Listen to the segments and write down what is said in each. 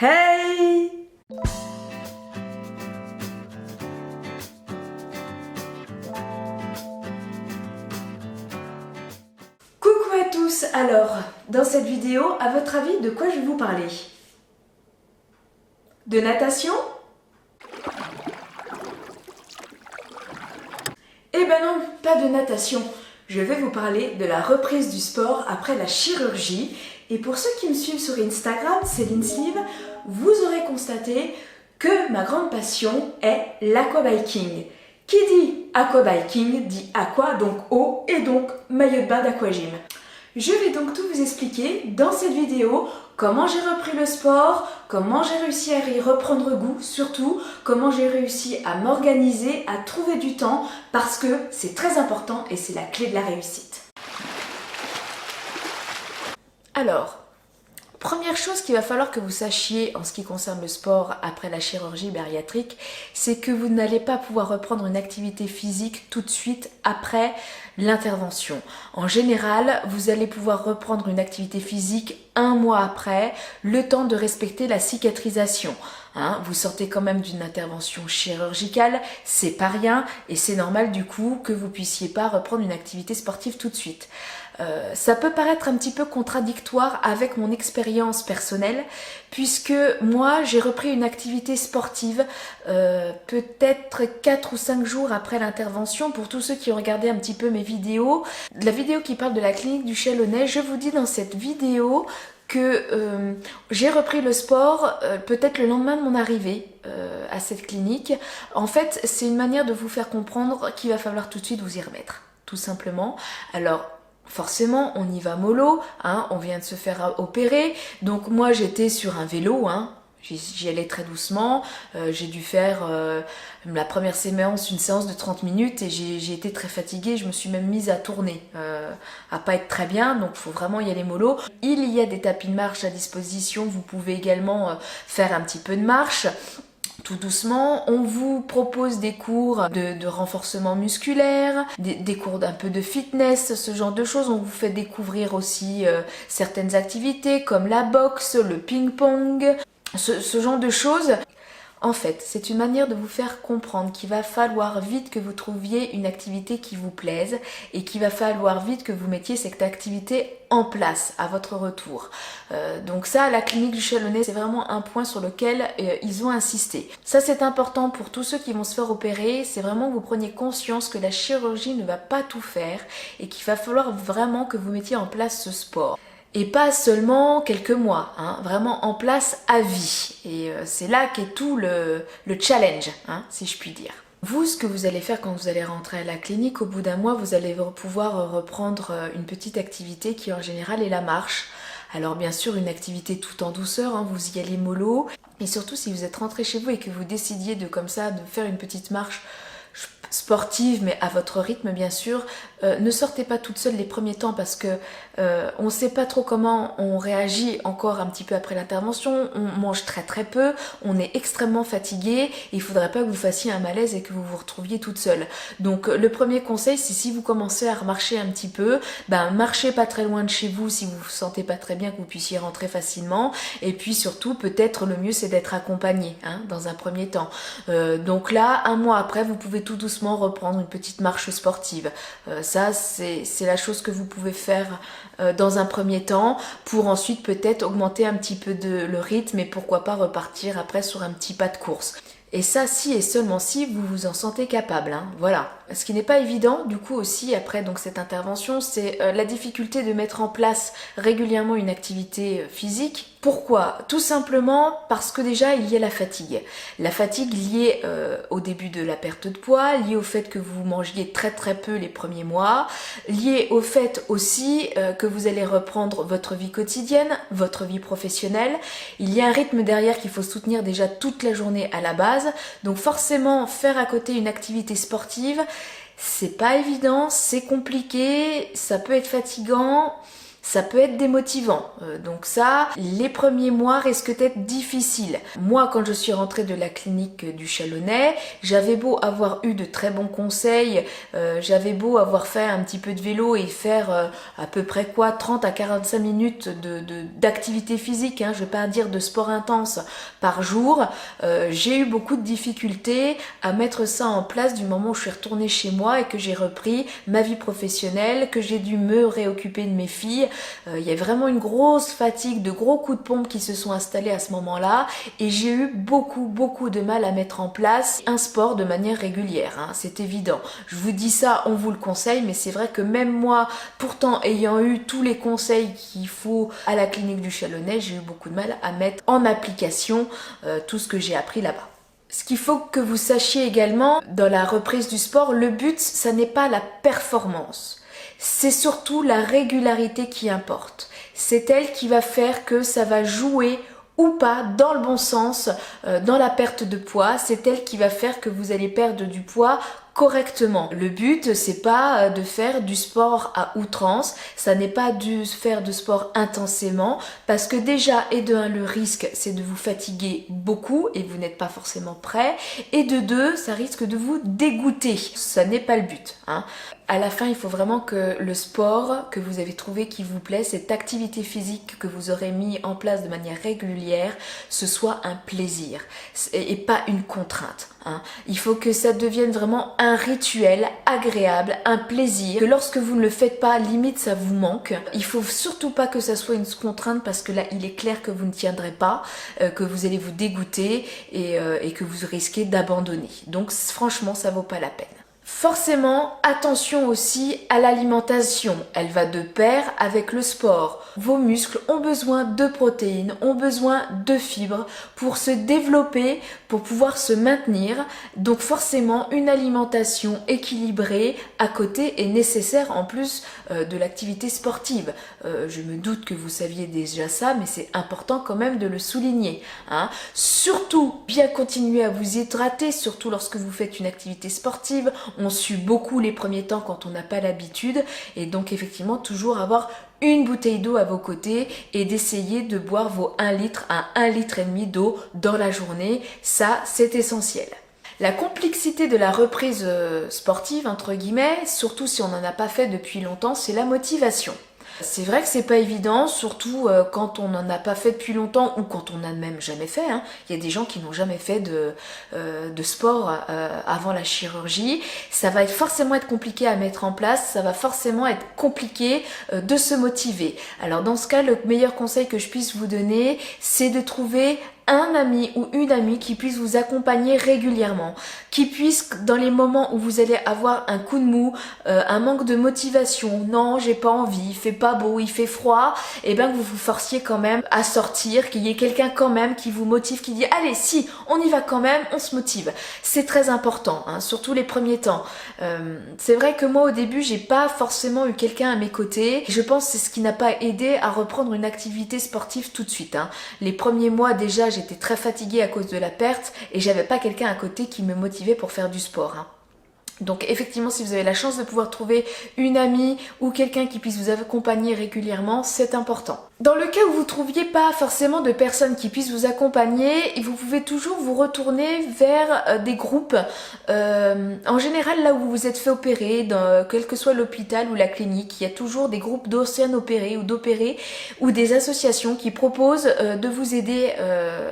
Hey! Coucou à tous! Alors, dans cette vidéo, à votre avis, de quoi je vais vous parler? De natation? Eh ben non, pas de natation. Je vais vous parler de la reprise du sport après la chirurgie. Et pour ceux qui me suivent sur Instagram, Céline Sleeve, vous aurez constaté que ma grande passion est l'aquabiking. Qui dit aquabiking dit aqua, donc eau, et donc maillot de bain d'aquagym. Je vais donc tout vous expliquer dans cette vidéo, comment j'ai repris le sport, comment j'ai réussi à y reprendre goût, surtout comment j'ai réussi à m'organiser, à trouver du temps, parce que c'est très important et c'est la clé de la réussite. Alors, première chose qu'il va falloir que vous sachiez en ce qui concerne le sport après la chirurgie bariatrique, c'est que vous n'allez pas pouvoir reprendre une activité physique tout de suite après l'intervention. En général, vous allez pouvoir reprendre une activité physique un mois après, le temps de respecter la cicatrisation. Vous sortez quand même d'une intervention chirurgicale, c'est pas rien et c'est normal du coup que vous puissiez pas reprendre une activité sportive tout de suite. Ça peut paraître un petit peu contradictoire avec mon expérience personnelle puisque moi j'ai repris une activité sportive peut-être 4 ou 5 jours après l'intervention. Pour tous ceux qui ont regardé un petit peu mes vidéos, la vidéo qui parle de la clinique du Chalonnais, je vous dis dans cette vidéo que j'ai repris le sport peut-être le lendemain de mon arrivée à cette clinique. En fait, c'est une manière de vous faire comprendre qu'il va falloir tout de suite vous y remettre, tout simplement. Alors, forcément, on y va mollo, on vient de se faire opérer. Donc moi, j'étais sur un vélo, j'y allais très doucement. J'ai dû faire la première séance, une séance de 30 minutes et j'ai été très fatiguée. Je me suis même mise à tourner, à pas être très bien. Donc il faut vraiment y aller mollo. Il y a des tapis de marche à disposition. Vous pouvez également faire un petit peu de marche. Tout doucement, on vous propose des cours de renforcement musculaire, des cours d'un peu de fitness, ce genre de choses. On vous fait découvrir aussi certaines activités comme la boxe, le ping-pong, ce genre de choses. En fait, c'est une manière de vous faire comprendre qu'il va falloir vite que vous trouviez une activité qui vous plaise et qu'il va falloir vite que vous mettiez cette activité en place à votre retour. Donc ça, à la clinique du Chalonnais, c'est vraiment un point sur lequel ils ont insisté. Ça, c'est important pour tous ceux qui vont se faire opérer. C'est vraiment que vous preniez conscience que la chirurgie ne va pas tout faire et qu'il va falloir vraiment que vous mettiez en place ce sport. Et pas seulement quelques mois, vraiment en place à vie. Et c'est là qu'est tout le challenge, si je puis dire. Vous, ce que vous allez faire quand vous allez rentrer à la clinique, au bout d'un mois, vous allez pouvoir reprendre une petite activité qui en général est la marche. Alors bien sûr, une activité tout en douceur, vous y allez mollo. Et surtout, si vous êtes rentré chez vous et que vous décidiez de comme ça, de faire une petite marche sportive, mais à votre rythme bien sûr, ne sortez pas toute seule les premiers temps parce que on ne sait pas trop comment on réagit encore un petit peu après l'intervention, on mange très très peu, on est extrêmement fatigué, il ne faudrait pas que vous fassiez un malaise et que vous vous retrouviez toute seule. Donc le premier conseil, c'est si vous commencez à remarcher un petit peu, marchez pas très loin de chez vous si vous vous sentez pas très bien, que vous puissiez rentrer facilement, et puis surtout peut-être le mieux c'est d'être accompagné dans un premier temps. Donc là, un mois après, vous pouvez tout doucement reprendre une petite marche sportive. Ça, c'est la chose que vous pouvez faire dans un premier temps pour ensuite peut-être augmenter un petit peu le rythme et pourquoi pas repartir après sur un petit pas de course. Et ça, si et seulement si vous vous en sentez capable. Voilà. Ce qui n'est pas évident, du coup aussi, après donc cette intervention, c'est la difficulté de mettre en place régulièrement une activité physique. Pourquoi? Tout simplement parce que déjà, il y a la fatigue. La fatigue liée au début de la perte de poids, liée au fait que vous mangiez très très peu les premiers mois, liée au fait aussi que vous allez reprendre votre vie quotidienne, votre vie professionnelle. Il y a un rythme derrière qu'il faut soutenir déjà toute la journée à la base. Donc forcément, faire à côté une activité sportive, c'est pas évident, c'est compliqué, ça peut être fatigant. ça peut être démotivant. Donc ça, les premiers mois risquent d'être difficiles. Moi, quand je suis rentrée de la clinique du Chalonnais, j'avais beau avoir eu de très bons conseils, j'avais beau avoir fait un petit peu de vélo et faire à peu près 30 à 45 minutes d'activité physique, je ne vais pas dire de sport intense par jour, j'ai eu beaucoup de difficultés à mettre ça en place du moment où je suis retournée chez moi et que j'ai repris ma vie professionnelle, que j'ai dû me réoccuper de mes filles. Il y a vraiment une grosse fatigue, de gros coups de pompe qui se sont installés à ce moment-là et j'ai eu beaucoup de mal à mettre en place un sport de manière régulière, c'est évident. Je vous dis ça, on vous le conseille, mais c'est vrai que même moi, pourtant ayant eu tous les conseils qu'il faut à la clinique du Chalonnais, j'ai eu beaucoup de mal à mettre en application tout ce que j'ai appris là-bas. Ce qu'il faut que vous sachiez également, dans la reprise du sport, le but, ça n'est pas la performance. C'est surtout la régularité qui importe. C'est elle qui va faire que ça va jouer ou pas dans le bon sens, dans la perte de poids. C'est elle qui va faire que vous allez perdre du poids correctement. Le but, c'est pas de faire du sport à outrance, ça n'est pas de faire de sport intensément, parce que déjà, et de un, le risque, c'est de vous fatiguer beaucoup et vous n'êtes pas forcément prêt, et de deux, ça risque de vous dégoûter. Ça n'est pas le but. À la fin, il faut vraiment que le sport que vous avez trouvé qui vous plaît, cette activité physique que vous aurez mis en place de manière régulière, ce soit un plaisir et pas une contrainte. Il faut que ça devienne vraiment un rituel agréable, un plaisir, que lorsque vous ne le faites pas, limite ça vous manque. Il faut surtout pas que ça soit une contrainte parce que là il est clair que vous ne tiendrez pas, que vous allez vous dégoûter et que vous risquez d'abandonner. Donc franchement ça vaut pas la peine. Forcément, attention aussi à l'alimentation. Elle va de pair avec le sport. Vos muscles ont besoin de protéines, ont besoin de fibres pour se développer, pour pouvoir se maintenir. Donc forcément, une alimentation équilibrée à côté est nécessaire en plus de l'activité sportive. Je me doute que vous saviez déjà ça, mais c'est important quand même de le souligner. Surtout, bien continuer à vous hydrater, surtout lorsque vous faites une activité sportive. On sue beaucoup les premiers temps quand on n'a pas l'habitude et donc effectivement toujours avoir une bouteille d'eau à vos côtés et d'essayer de boire vos 1 litre à 1,5 litre d'eau dans la journée. Ça, c'est essentiel. La complexité de la reprise sportive, entre guillemets, surtout si on n'en a pas fait depuis longtemps, c'est la motivation. C'est vrai que c'est pas évident, surtout quand on n'en a pas fait depuis longtemps ou quand on n'a même jamais fait. Il y a des gens qui n'ont jamais fait de sport avant la chirurgie. Ça va forcément être compliqué à mettre en place, ça va forcément être compliqué de se motiver. Alors dans ce cas, le meilleur conseil que je puisse vous donner, c'est de trouver un ami ou une amie qui puisse vous accompagner régulièrement, qui puisse dans les moments où vous allez avoir un coup de mou, un manque de motivation, non j'ai pas envie, il fait pas beau, il fait froid, et bien que vous vous forciez quand même à sortir, qu'il y ait quelqu'un quand même qui vous motive, qui dit allez si on y va quand même, on se motive. C'est très important, surtout les premiers temps. C'est vrai que moi au début j'ai pas forcément eu quelqu'un à mes côtés, je pense que c'est ce qui n'a pas aidé à reprendre une activité sportive tout de suite. Les premiers mois déjà j'étais très fatiguée à cause de la perte et j'avais pas quelqu'un à côté qui me motivait pour faire du sport. Donc effectivement, si vous avez la chance de pouvoir trouver une amie ou quelqu'un qui puisse vous accompagner régulièrement, c'est important. Dans le cas où vous ne trouviez pas forcément de personnes qui puissent vous accompagner, vous pouvez toujours vous retourner vers des groupes. En général, là où vous vous êtes fait opérer, quel que soit l'hôpital ou la clinique, il y a toujours des groupes d'anciens opérés ou d'opérés ou des associations qui proposent de vous aider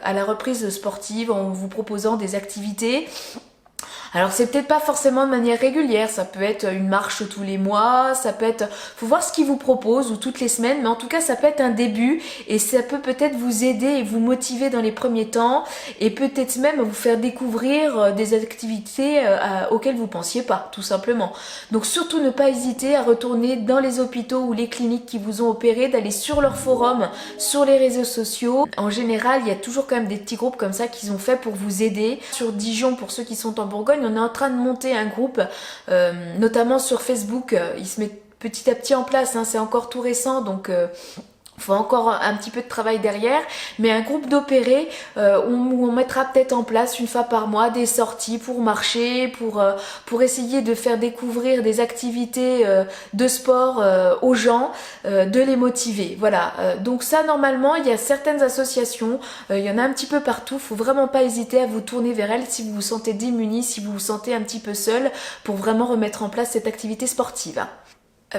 à la reprise sportive en vous proposant des activités. Alors c'est peut-être pas forcément de manière régulière, ça peut être une marche tous les mois, ça peut être, faut voir ce qu'ils vous proposent ou toutes les semaines, mais en tout cas ça peut être un début et ça peut peut-être vous aider et vous motiver dans les premiers temps et peut-être même vous faire découvrir des activités auxquelles vous pensiez pas, tout simplement. Donc surtout ne pas hésiter à retourner dans les hôpitaux ou les cliniques qui vous ont opéré, d'aller sur leur forum, sur les réseaux sociaux. En général, il y a toujours quand même des petits groupes comme ça qu'ils ont fait pour vous aider. Sur Dijon, pour ceux qui sont en Bourgogne, on est en train de monter un groupe, notamment sur Facebook. Il se met petit à petit en place, c'est encore tout récent, donc faut encore un petit peu de travail derrière, mais un groupe d'opérés où on mettra peut-être en place une fois par mois des sorties pour marcher, pour essayer de faire découvrir des activités de sport aux gens, de les motiver. Voilà, donc ça normalement il y a certaines associations, il y en a un petit peu partout, faut vraiment pas hésiter à vous tourner vers elles si vous vous sentez démuni, si vous vous sentez un petit peu seul pour vraiment remettre en place cette activité sportive.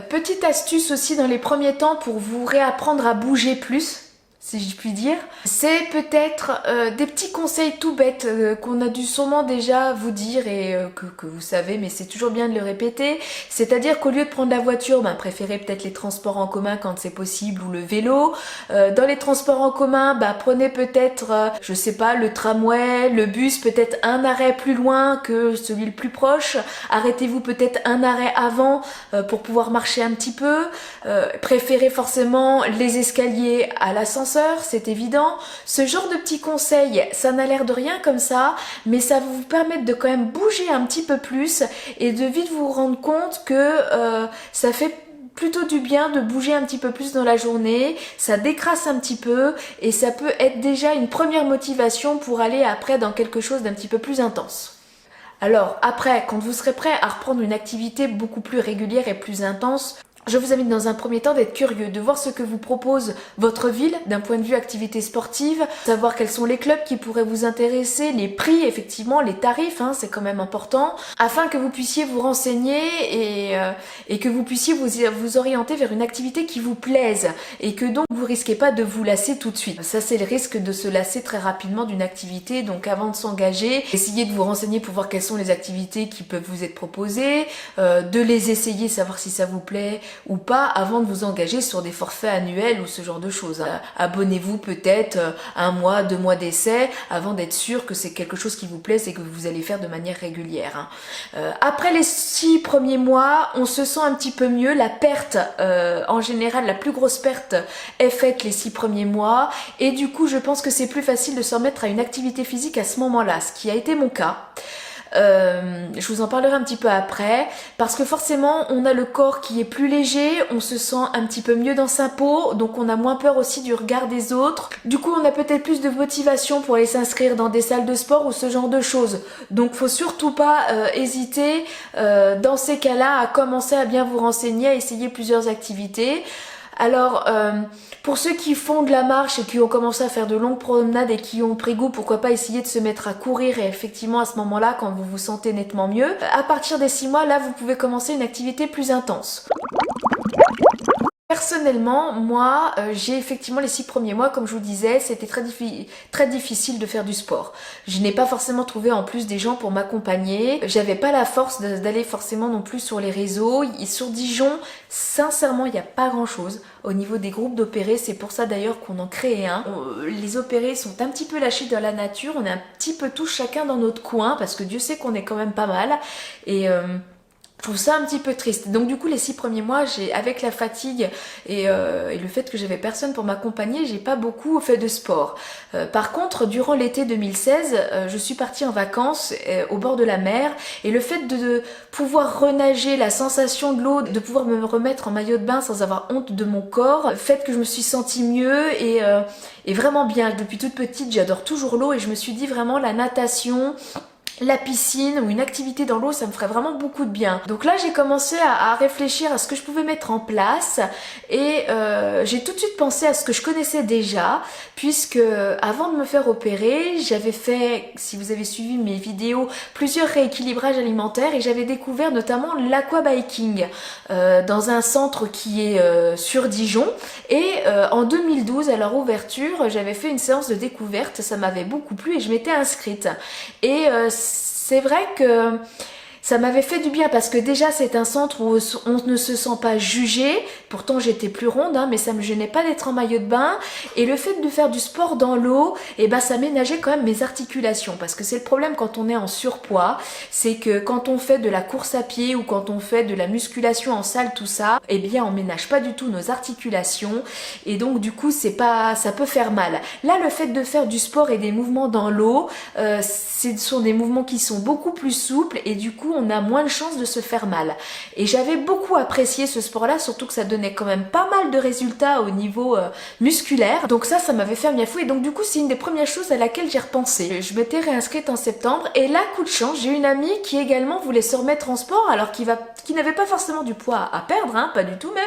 Petite astuce aussi dans les premiers temps pour vous réapprendre à bouger plus, si je puis dire, c'est peut-être des petits conseils tout bêtes qu'on a dû sûrement déjà vous dire et que vous savez, mais c'est toujours bien de le répéter. C'est-à-dire qu'au lieu de prendre la voiture, préférez peut-être les transports en commun quand c'est possible ou le vélo. Dans les transports en commun, prenez peut-être, je sais pas, le tramway, le bus, peut-être un arrêt plus loin que celui le plus proche. Arrêtez-vous peut-être un arrêt avant pour pouvoir marcher un petit peu. Préférez forcément les escaliers à l'ascenseur, c'est évident. Ce genre de petits conseils, ça n'a l'air de rien comme ça, mais ça va vous permettre de quand même bouger un petit peu plus et de vite vous rendre compte que ça fait plutôt du bien de bouger un petit peu plus dans la journée, ça décrasse un petit peu et ça peut être déjà une première motivation pour aller après dans quelque chose d'un petit peu plus intense. Alors après, quand vous serez prêt à reprendre une activité beaucoup plus régulière et plus intense, je vous invite dans un premier temps d'être curieux, de voir ce que vous propose votre ville d'un point de vue activité sportive, savoir quels sont les clubs qui pourraient vous intéresser, les prix, effectivement, les tarifs, c'est quand même important, afin que vous puissiez vous renseigner et que vous puissiez vous orienter vers une activité qui vous plaise et que donc vous risquez pas de vous lasser tout de suite. Ça, c'est le risque de se lasser très rapidement d'une activité, donc avant de s'engager, essayez de vous renseigner pour voir quelles sont les activités qui peuvent vous être proposées, de les essayer, savoir si ça vous plaît ou pas avant de vous engager sur des forfaits annuels ou ce genre de choses. Abonnez-vous peut-être 1 mois, 2 mois d'essai avant d'être sûr que c'est quelque chose qui vous plaise et que vous allez faire de manière régulière. Après les 6 premiers mois, on se sent un petit peu mieux. La perte, en général, la plus grosse perte est faite les 6 premiers mois et du coup, je pense que c'est plus facile de se remettre à une activité physique à ce moment-là, ce qui a été mon cas. Je vous en parlerai un petit peu après parce que forcément on a le corps qui est plus léger, on se sent un petit peu mieux dans sa peau, donc on a moins peur aussi du regard des autres. Du coup on a peut-être plus de motivation pour aller s'inscrire dans des salles de sport ou ce genre de choses. Donc faut surtout pas hésiter dans ces cas-là à commencer à bien vous renseigner, à essayer plusieurs activités. Alors, pour ceux qui font de la marche et qui ont commencé à faire de longues promenades et qui ont pris goût, pourquoi pas essayer de se mettre à courir et effectivement à ce moment-là, quand vous vous sentez nettement mieux. À partir des 6 mois, là, vous pouvez commencer une activité plus intense. Personnellement, moi, j'ai effectivement les 6 premiers mois, comme je vous disais, c'était très difficile de faire du sport. Je n'ai pas forcément trouvé en plus des gens pour m'accompagner. J'avais pas la force d'aller forcément non plus sur les réseaux. Et sur Dijon, sincèrement, il n'y a pas grand-chose au niveau des groupes d'opérés. C'est pour ça d'ailleurs qu'on en crée un. Les opérés sont un petit peu lâchés dans la nature. On est un petit peu tous chacun dans notre coin parce que Dieu sait qu'on est quand même pas mal. Et je trouve ça un petit peu triste. Donc du coup les 6 premiers mois, avec la fatigue et le fait que j'avais personne pour m'accompagner, j'ai pas beaucoup fait de sport. Par contre, durant l'été 2016, je suis partie en vacances au bord de la mer et le fait de pouvoir renager, la sensation de l'eau, de pouvoir me remettre en maillot de bain sans avoir honte de mon corps, fait que je me suis sentie mieux et vraiment bien. Depuis toute petite, j'adore toujours l'eau et je me suis dit vraiment la natation, la piscine ou une activité dans l'eau, ça me ferait vraiment beaucoup de bien. Donc là, j'ai commencé à réfléchir à ce que je pouvais mettre en place et j'ai tout de suite pensé à ce que je connaissais déjà, puisque avant de me faire opérer, j'avais fait, si vous avez suivi mes vidéos, plusieurs rééquilibrages alimentaires et j'avais découvert notamment l'aquabiking dans un centre qui est sur Dijon. Et en 2012, à leur ouverture, j'avais fait une séance de découverte, ça m'avait beaucoup plu et je m'étais inscrite. Et c'est vrai que ça m'avait fait du bien parce que déjà c'est un centre où on ne se sent pas jugé, pourtant j'étais plus ronde mais ça me gênait pas d'être en maillot de bain et le fait de faire du sport dans l'eau, ça ménageait quand même mes articulations parce que c'est le problème quand on est en surpoids, c'est que quand on fait de la course à pied ou quand on fait de la musculation en salle tout ça, on ménage pas du tout nos articulations et donc du coup ça peut faire mal. Là le fait de faire du sport et des mouvements dans l'eau, ce sont des mouvements qui sont beaucoup plus souples et du coup coup on a moins de chances de se faire mal. Et j'avais beaucoup apprécié ce sport-là, surtout que ça donnait quand même pas mal de résultats au niveau musculaire. Donc ça m'avait fait un bien fou et donc du coup c'est une des premières choses à laquelle j'ai repensé. Je m'étais réinscrite en septembre et là, coup de chance, j'ai une amie qui également voulait se remettre en sport, alors qui n'avait pas forcément du poids à perdre, hein, pas du tout même,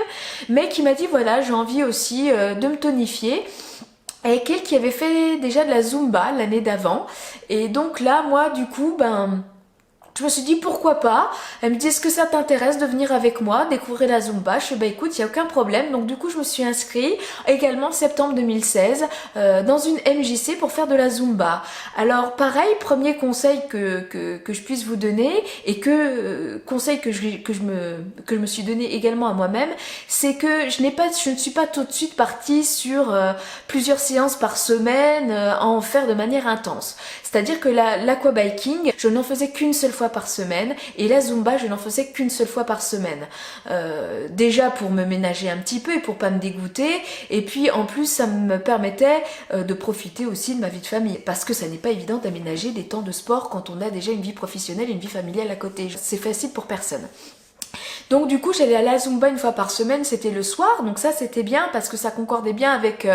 mais qui m'a dit voilà, j'ai envie aussi de me tonifier. Et qu'elle qui avait fait déjà de la Zumba l'année d'avant. Et donc là, moi, du coup, je me suis dit pourquoi pas. Elle me dit est-ce que ça t'intéresse de venir avec moi découvrir la Zumba? Je fais bah écoute, il n'y a aucun problème. Donc du coup je me suis inscrite également septembre 2016 dans une MJC pour faire de la Zumba. Alors pareil, premier conseil que je puisse vous donner et conseil que je me suis donné également à moi-même, c'est que je ne suis pas tout de suite partie sur plusieurs séances par semaine à en faire de manière intense. C'est-à-dire que l'aquabiking, je n'en faisais qu'une seule fois par semaine et la Zumba, je n'en faisais qu'une seule fois par semaine. Déjà pour me ménager un petit peu et pour pas me dégoûter, et puis en plus ça me permettait de profiter aussi de ma vie de famille, parce que ça n'est pas évident d'aménager des temps de sport quand on a déjà une vie professionnelle et une vie familiale à côté. C'est facile pour personne. Donc du coup j'allais à la Zumba une fois par semaine, c'était le soir, donc ça c'était bien parce que ça concordait bien avec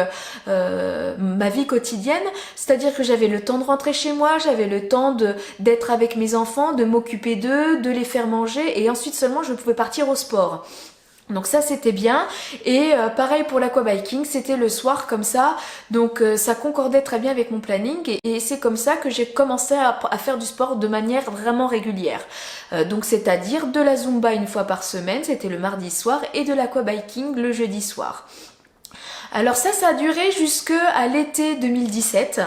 ma vie quotidienne, c'est-à-dire que j'avais le temps de rentrer chez moi, j'avais le temps d'être avec mes enfants, de m'occuper d'eux, de les faire manger et ensuite seulement je pouvais partir au sport. Donc ça c'était bien et pareil pour l'aquabiking, c'était le soir comme ça, donc ça concordait très bien avec mon planning et c'est comme ça que j'ai commencé à faire du sport de manière vraiment régulière. Donc c'est-à-dire de la Zumba une fois par semaine, c'était le mardi soir, et de l'aquabiking le jeudi soir. Alors ça a duré jusqu'à l'été 2017.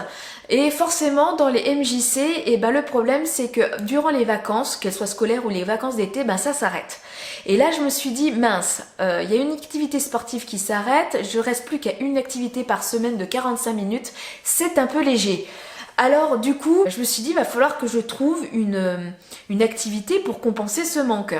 Et forcément dans les MJC, le problème c'est que durant les vacances, qu'elles soient scolaires ou les vacances d'été, ça s'arrête. Et là je me suis dit mince, y a une activité sportive qui s'arrête, je reste plus qu'à une activité par semaine de 45 minutes, c'est un peu léger. Alors du coup, je me suis dit, il va falloir que je trouve une activité pour compenser ce manque.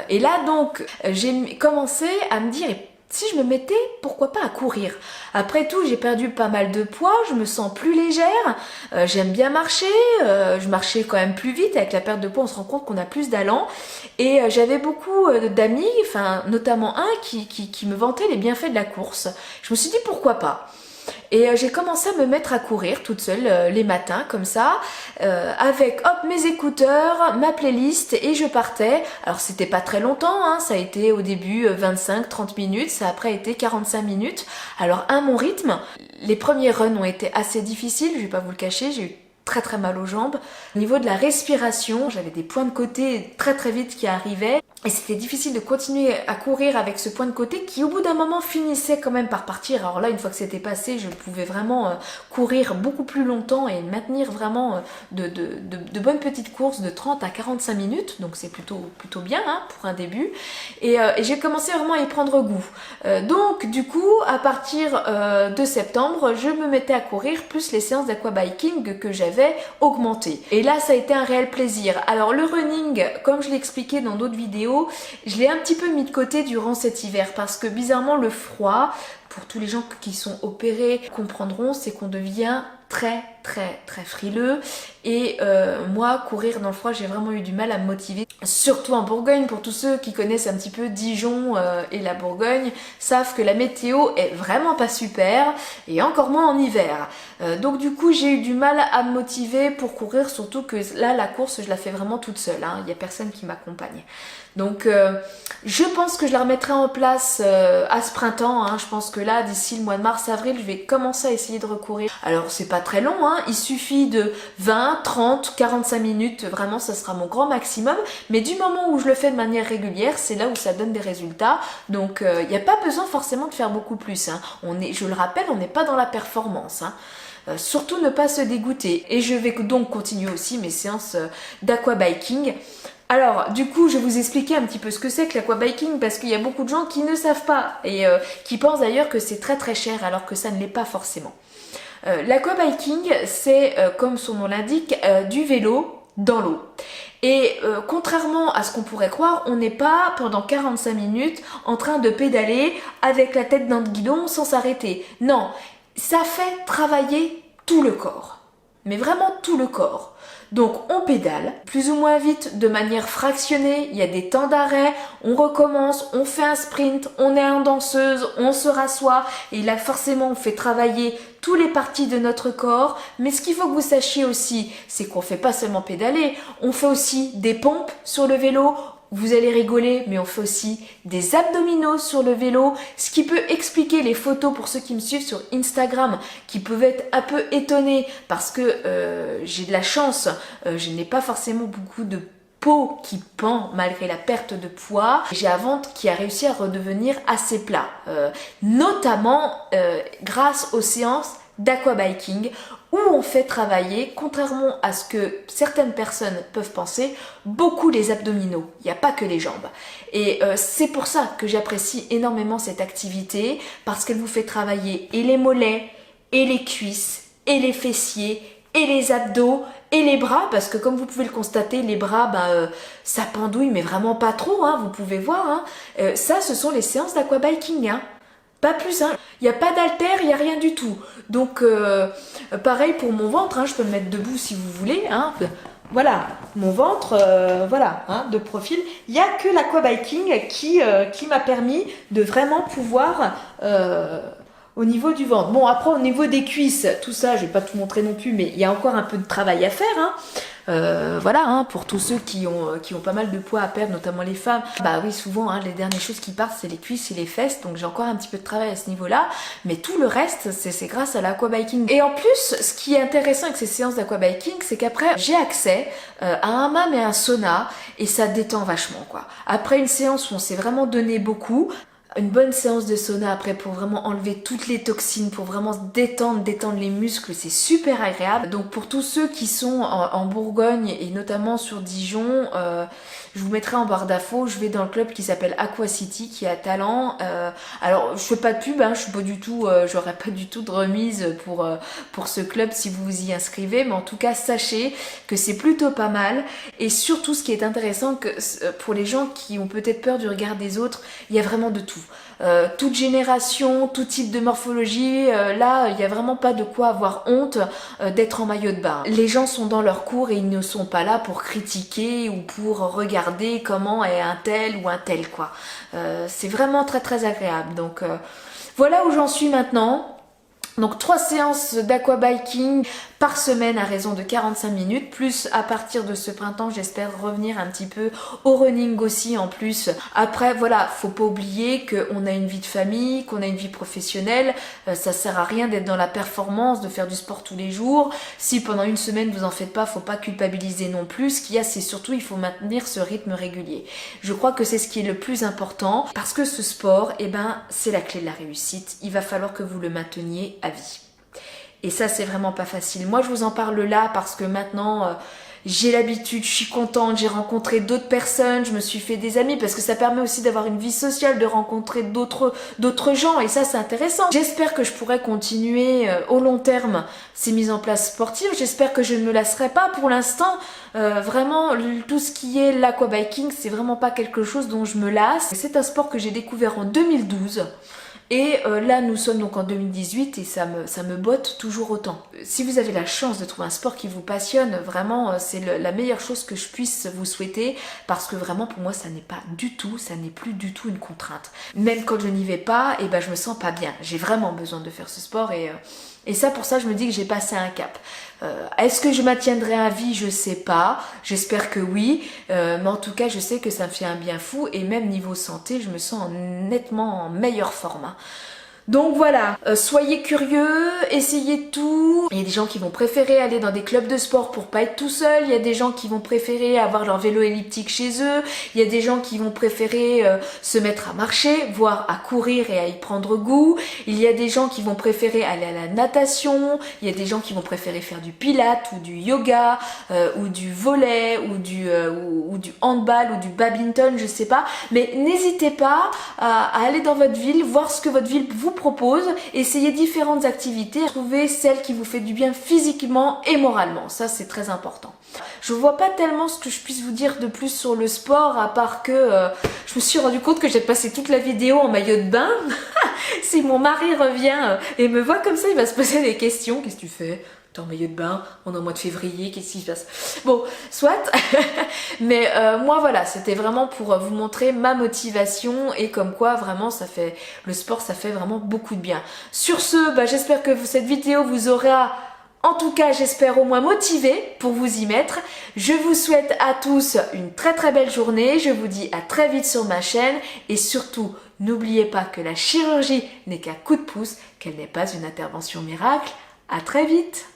Et là donc, j'ai commencé à me dire, si je me mettais, pourquoi pas à courir? Après tout, j'ai perdu pas mal de poids, je me sens plus légère, j'aime bien marcher, je marchais quand même plus vite. Avec la perte de poids, on se rend compte qu'on a plus d'allant. Et j'avais beaucoup d'amis, notamment un qui me vantait les bienfaits de la course. Je me suis dit, pourquoi pas? Et j'ai commencé à me mettre à courir toute seule les matins comme ça, avec mes écouteurs, ma playlist, et je partais. Alors c'était pas très longtemps, hein, ça a été au début 25-30 minutes, ça a après été 45 minutes. Alors à mon rythme, les premiers runs ont été assez difficiles, je vais pas vous le cacher, j'ai eu très mal aux jambes. Au niveau de la respiration, j'avais des points de côté très vite qui arrivaient. Et c'était difficile de continuer à courir avec ce point de côté qui au bout d'un moment finissait quand même par partir. Alors là, une fois que c'était passé, je pouvais vraiment courir beaucoup plus longtemps et maintenir vraiment de bonnes petites courses de 30 à 45 minutes. Donc c'est plutôt bien hein, pour un début. Et j'ai commencé vraiment à y prendre goût. Donc du coup, à partir de septembre, je me mettais à courir plus les séances d'aquabiking que j'avais augmentées. Et là, ça a été un réel plaisir. Alors le running, comme je l'ai expliqué dans d'autres vidéos, je l'ai un petit peu mis de côté durant cet hiver parce que bizarrement le froid, pour tous les gens qui sont opérés comprendront, c'est qu'on devient très frileux et moi courir dans le froid j'ai vraiment eu du mal à me motiver, surtout en Bourgogne. Pour tous ceux qui connaissent un petit peu Dijon et la Bourgogne savent que la météo est vraiment pas super et encore moins en hiver, donc du coup j'ai eu du mal à me motiver pour courir, surtout que là la course je la fais vraiment toute seule, hein. Il n'y a personne qui m'accompagne. Donc je pense que je la remettrai en place à ce printemps, hein. Je pense que là d'ici le mois de mars-avril je vais commencer à essayer de recourir. Alors c'est pas très long, hein. Il suffit de 20, 30, 45 minutes, vraiment ça sera mon grand maximum, mais du moment où je le fais de manière régulière, c'est là où ça donne des résultats. Donc il n'y a pas besoin forcément de faire beaucoup plus, hein. Je le rappelle, on n'est pas dans la performance, hein. Surtout ne pas se dégoûter. Et je vais donc continuer aussi mes séances d'aquabiking. Alors, du coup, je vais vous expliquer un petit peu ce que c'est que l'aquabiking parce qu'il y a beaucoup de gens qui ne savent pas et qui pensent d'ailleurs que c'est très cher alors que ça ne l'est pas forcément. L'aquabiking, c'est, comme son nom l'indique, du vélo dans l'eau. Et contrairement à ce qu'on pourrait croire, on n'est pas pendant 45 minutes en train de pédaler avec la tête dans le guidon sans s'arrêter. Non, ça fait travailler tout le corps. mais vraiment tout le corps. Donc on pédale, plus ou moins vite, de manière fractionnée, il y a des temps d'arrêt, on recommence, on fait un sprint, on est en danseuse, on se rassoit, et là forcément on fait travailler toutes les parties de notre corps, mais ce qu'il faut que vous sachiez aussi, c'est qu'on ne fait pas seulement pédaler, on fait aussi des pompes sur le vélo. Vous allez rigoler, mais on fait aussi des abdominaux sur le vélo, ce qui peut expliquer les photos pour ceux qui me suivent sur Instagram, qui peuvent être un peu étonnés parce que j'ai de la chance, je n'ai pas forcément beaucoup de peau qui pend malgré la perte de poids. J'ai un ventre qui a réussi à redevenir assez plat, notamment grâce aux séances d'aquabiking où on fait travailler, contrairement à ce que certaines personnes peuvent penser, beaucoup les abdominaux. Il n'y a pas que les jambes. Et c'est pour ça que j'apprécie énormément cette activité, parce qu'elle vous fait travailler et les mollets, et les cuisses, et les fessiers, et les abdos, et les bras, parce que comme vous pouvez le constater, les bras, ça pendouille, mais vraiment pas trop, hein, vous pouvez voir. Hein. Ça, ce sont les séances d'aquabiking. Hein. Pas plus, hein. Il n'y a pas d'haltère, il n'y a rien du tout. Donc, pareil pour mon ventre, hein, je peux me mettre debout si vous voulez. Hein. Voilà, mon ventre, voilà, hein, de profil. Il n'y a que l'aquabiking qui m'a permis de vraiment pouvoir, au niveau du ventre. Bon, après, au niveau des cuisses, tout ça, je ne vais pas tout montrer non plus, mais il y a encore un peu de travail à faire. Hein. Voilà, hein, pour tous ceux qui ont pas mal de poids à perdre, notamment les femmes, bah oui, souvent, hein, les dernières choses qui partent, c'est les cuisses et les fesses, donc j'ai encore un petit peu de travail à ce niveau-là, mais tout le reste, c'est grâce à l'aquabiking. Et en plus, ce qui est intéressant avec ces séances d'aquabiking, c'est qu'après, j'ai accès à un hammam et un sauna, et ça détend vachement, quoi. Après une séance où on s'est vraiment donné beaucoup, une bonne séance de sauna après pour vraiment enlever toutes les toxines, pour vraiment se détendre les muscles, c'est super agréable. Donc pour tous ceux qui sont en Bourgogne et notamment sur Dijon, je vous mettrai en barre d'infos, je vais dans le club qui s'appelle Aqua City, qui est à Talent. Alors je fais pas de pub, hein, je suis pas du tout, j'aurais pas du tout de remise pour ce club si vous vous y inscrivez, mais en tout cas sachez que c'est plutôt pas mal. Et surtout ce qui est intéressant, que pour les gens qui ont peut-être peur du regard des autres, il y a vraiment de tout. Toute génération, tout type de morphologie, là il n'y a vraiment pas de quoi avoir honte d'être en maillot de bain. Les gens sont dans leur cours et ils ne sont pas là pour critiquer ou pour regarder comment est un tel ou un tel, quoi. C'est vraiment très très agréable. Donc voilà où j'en suis maintenant. Donc 3 séances d'aquabiking par semaine à raison de 45 minutes, plus à partir de ce printemps, j'espère revenir un petit peu au running aussi en plus. Après, voilà, faut pas oublier qu'on a une vie de famille, qu'on a une vie professionnelle, ça sert à rien d'être dans la performance, de faire du sport tous les jours. Si pendant une semaine vous en faites pas, faut pas culpabiliser non plus. Ce qu'il y a, c'est surtout, il faut maintenir ce rythme régulier. Je crois que c'est ce qui est le plus important, parce que ce sport, eh ben, c'est la clé de la réussite. Il va falloir que vous le mainteniez à vie. Et ça, c'est vraiment pas facile. Moi, je vous en parle là parce que maintenant, j'ai l'habitude, je suis contente, j'ai rencontré d'autres personnes, je me suis fait des amis parce que ça permet aussi d'avoir une vie sociale, de rencontrer d'autres gens et ça, c'est intéressant. J'espère que je pourrai continuer au long terme ces mises en place sportives. J'espère que je ne me lasserai pas pour l'instant. Vraiment, tout ce qui est l'aquabiking, c'est vraiment pas quelque chose dont je me lasse. C'est un sport que j'ai découvert en 2012. Et là, nous sommes donc en 2018 et ça me botte toujours autant. Si vous avez la chance de trouver un sport qui vous passionne, vraiment, c'est la meilleure chose que je puisse vous souhaiter parce que vraiment, pour moi, ça n'est plus du tout une contrainte. Même quand je n'y vais pas, et ben, je me sens pas bien. J'ai vraiment besoin de faire ce sport et ça, pour ça, je me dis que j'ai passé un cap. Est-ce que je maintiendrai à vie? Je sais pas. J'espère que oui. Mais en tout cas, je sais que ça me fait un bien fou. Et même niveau santé, je me sens nettement en meilleure forme. Hein. Donc voilà, soyez curieux, essayez tout. Il y a des gens qui vont préférer aller dans des clubs de sport pour pas être tout seul. Il y a des gens qui vont préférer avoir leur vélo elliptique chez eux. Il y a des gens qui vont préférer se mettre à marcher, voire à courir et à y prendre goût. Il y a des gens qui vont préférer aller à la natation. Il y a des gens qui vont préférer faire du pilates ou du yoga ou du volley ou du handball ou du badminton, je sais pas. Mais n'hésitez pas à aller dans votre ville, voir ce que votre ville vous propose, essayez différentes activités, trouvez celle qui vous fait du bien physiquement et moralement, ça c'est très important. Je vois pas tellement ce que je puisse vous dire de plus sur le sport, à part que je me suis rendu compte que j'ai passé toute la vidéo en maillot de bain. Si mon mari revient et me voit comme ça, il va se poser des questions. Qu'est-ce que tu fais? T'es en maillot de bain, on est au mois de février, qu'est-ce qui se passe? Bon, soit. Mais moi voilà, c'était vraiment pour vous montrer ma motivation et comme quoi vraiment le sport ça fait vraiment beaucoup de bien. Sur ce, j'espère que cette vidéo vous aura en tout cas j'espère au moins motivé pour vous y mettre. Je vous souhaite à tous une très très belle journée, je vous dis à très vite sur ma chaîne et surtout n'oubliez pas que la chirurgie n'est qu'un coup de pouce, qu'elle n'est pas une intervention miracle. À très vite.